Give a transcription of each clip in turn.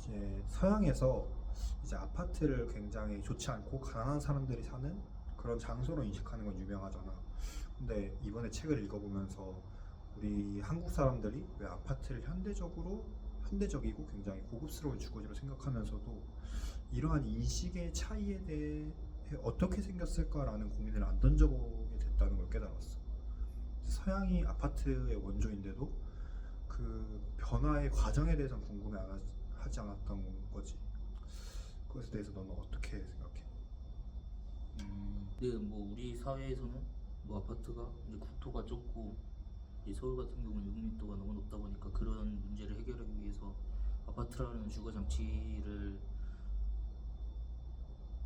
이제 서양에서 이제 아파트를 굉장히 좋지 않고 가난한 사람들이 사는 그런 장소로 인식하는 건 유명하잖아. 근데 이번에 책을 읽어보면서 우리 한국 사람들이 왜 아파트를 현대적이고 굉장히 고급스러운 주거지로 생각하면서도 이러한 인식의 차이에 대해 어떻게 생겼을까라는 고민을 안 던져보게 됐다는 걸 깨달았어. 서양이 아파트의 원조인데도 그 변화의 과정에 대해서는 궁금해 하지 않았던 거지. 그것에 대해서 너는 어떻게 생각해? 근데 뭐 우리 사회에서는 뭐 아파트가 이제 국토가 좁고 이 서울 같은 경우는 육밀도가 너무 높다 보니까 그런 문제를 해결하기 위해서 아파트라는 주거 장치를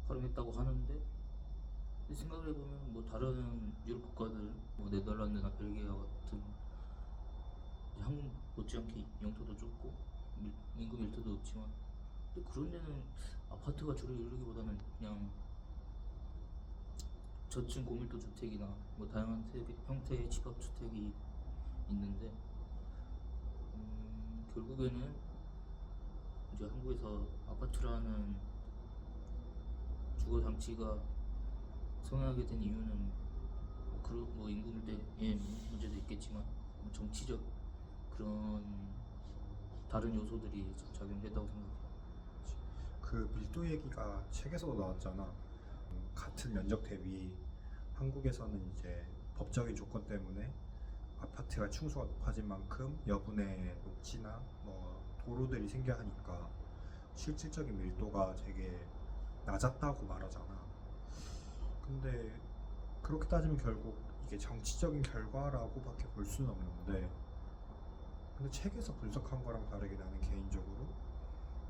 활용했다고 하는데 생각을 해보면 뭐 다른 유럽 국가들 뭐 네덜란드나 벨기에 같은 이제 한국 못지않게 영토도 좁고 인구 밀도도 높지만 근데 그런 데는 아파트가 주를 이루기보다는 그냥 저층 고밀도 주택이나 뭐 다양한 형태의 집합 주택이 있는데 결국에는 이제 한국에서 아파트라는 주거 장치가 성행하게 된 이유는 뭐 인구 밀대의 문제도 있겠지만 정치적 그런 다른 요소들이 작용했다고 생각해요. 그 밀도 얘기가 책에서도 나왔잖아. 같은 면적 대비 한국에서는 이제 법적인 조건 때문에 아파트가 층수가 높아진 만큼 여분의 녹지나 뭐 도로들이 생겨야 하니까 실질적인 밀도가 되게 낮았다고 말하잖아. 근데 그렇게 따지면 결국 이게 정치적인 결과라고밖에 볼 수는 없는데, 근데 책에서 분석한 거랑 다르게 나는 개인적으로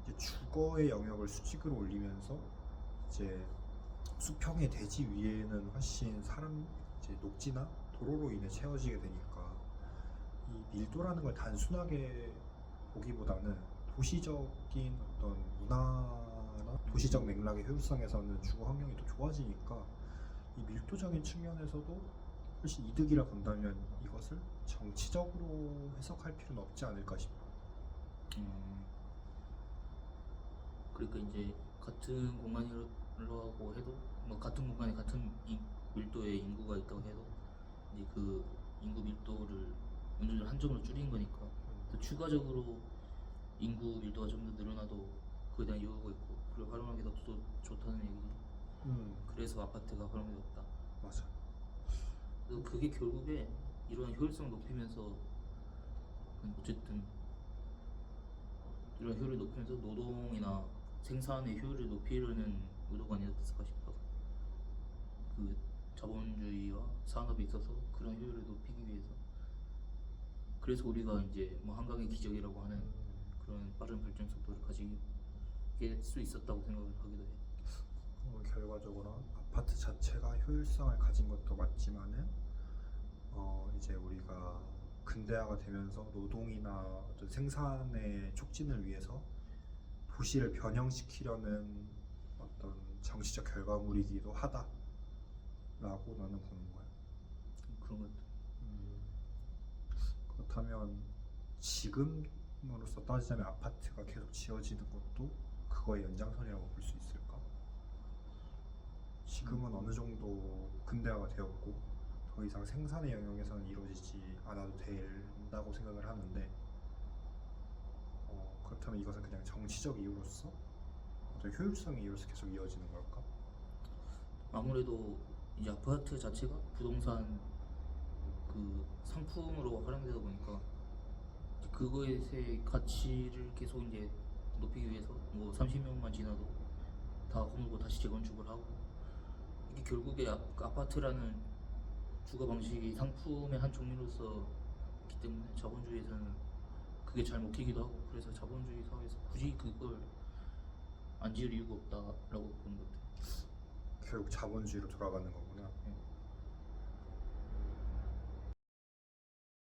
이제 주거의 영역을 수직으로 올리면서 이제 수평의 대지 위에는 훨씬 이제 녹지나 도로로 인해 채워지게 되니까 이 밀도라는 걸 단순하게 보기보다는 도시적인 어떤 문화나 도시적 맥락의 효율성에서는 주거 환경이 더 좋아지니까 이 밀도적인 측면에서도 훨씬 이득이라 본다면 이것을 정치적으로 해석할 필요는 없지 않을까 싶어. 음, 그러니까 이제 같은 공간이라고 해도 뭐 같은 공간에 같은 밀도의 인구가 있다고 해도 이제 그 인구 밀도를 어느 정도 한정으로 줄인 거니까 또 추가적으로 인구 밀도가 좀 더 늘어나도 그에 대한 이유가 있고 그걸 활용하기 더 좋다는 얘기지. 그래서 아파트가 활용되었다. 맞아. 그래서 그게 결국에 이러한 효율성을 높이면서 어쨌든 이런 효율을 높이면서 노동이나 생산의 효율을 높이려는 의도가 아니었을까 싶어. 그 자본주의와 산업에 있어서 그런 효율을 높이기 위해서. 그래서 우리가 이제 뭐 한강의 기적이라고 하는 그런 빠른 발전 속도를 가지게 수 있었다고 생각을 하기도 해. 결과적으로 아파트 자체가 효율성을 가진 것도 맞지만은 이제 우리가 근대화가 되면서 노동이나 어떤 생산의 촉진을 위해서 도시를 변형시키려는 어떤 정치적 결과물이기도 하다라고 나는 보는 거야. 그런 것 같아. 그렇다면 지금으로서 따지자면 아파트가 계속 지어지는 것도 그거의 연장선이라고 볼 수 있을까? 지금은 어느 정도 근대화가 되었고 더 이상 생산의 영역에서는 이루어지지 않아도 된다고 생각을 하는데, 그렇다면 이것은 그냥 정치적 이유로서 어떤 효율성의 이유로서 계속 이어지는 걸까? 아무래도 이제 아파트 자체가 부동산 그 상품으로 활용되다 보니까 이제 그거의 가치를 계속 이제 높이기 위해서 뭐 30년만 지나도 다 허물고 다시 재건축을 하고 이게 결국에 아파트라는 주거 방식이 상품의 한 종류로서 있기 때문에 자본주의에서는 그게 잘 먹히기도 하고 그래서 자본주의 사회에서 굳이 그걸 안 지을 이유가 없다라고 보는 것 같아요. 결국 자본주의로 돌아가는 거구나.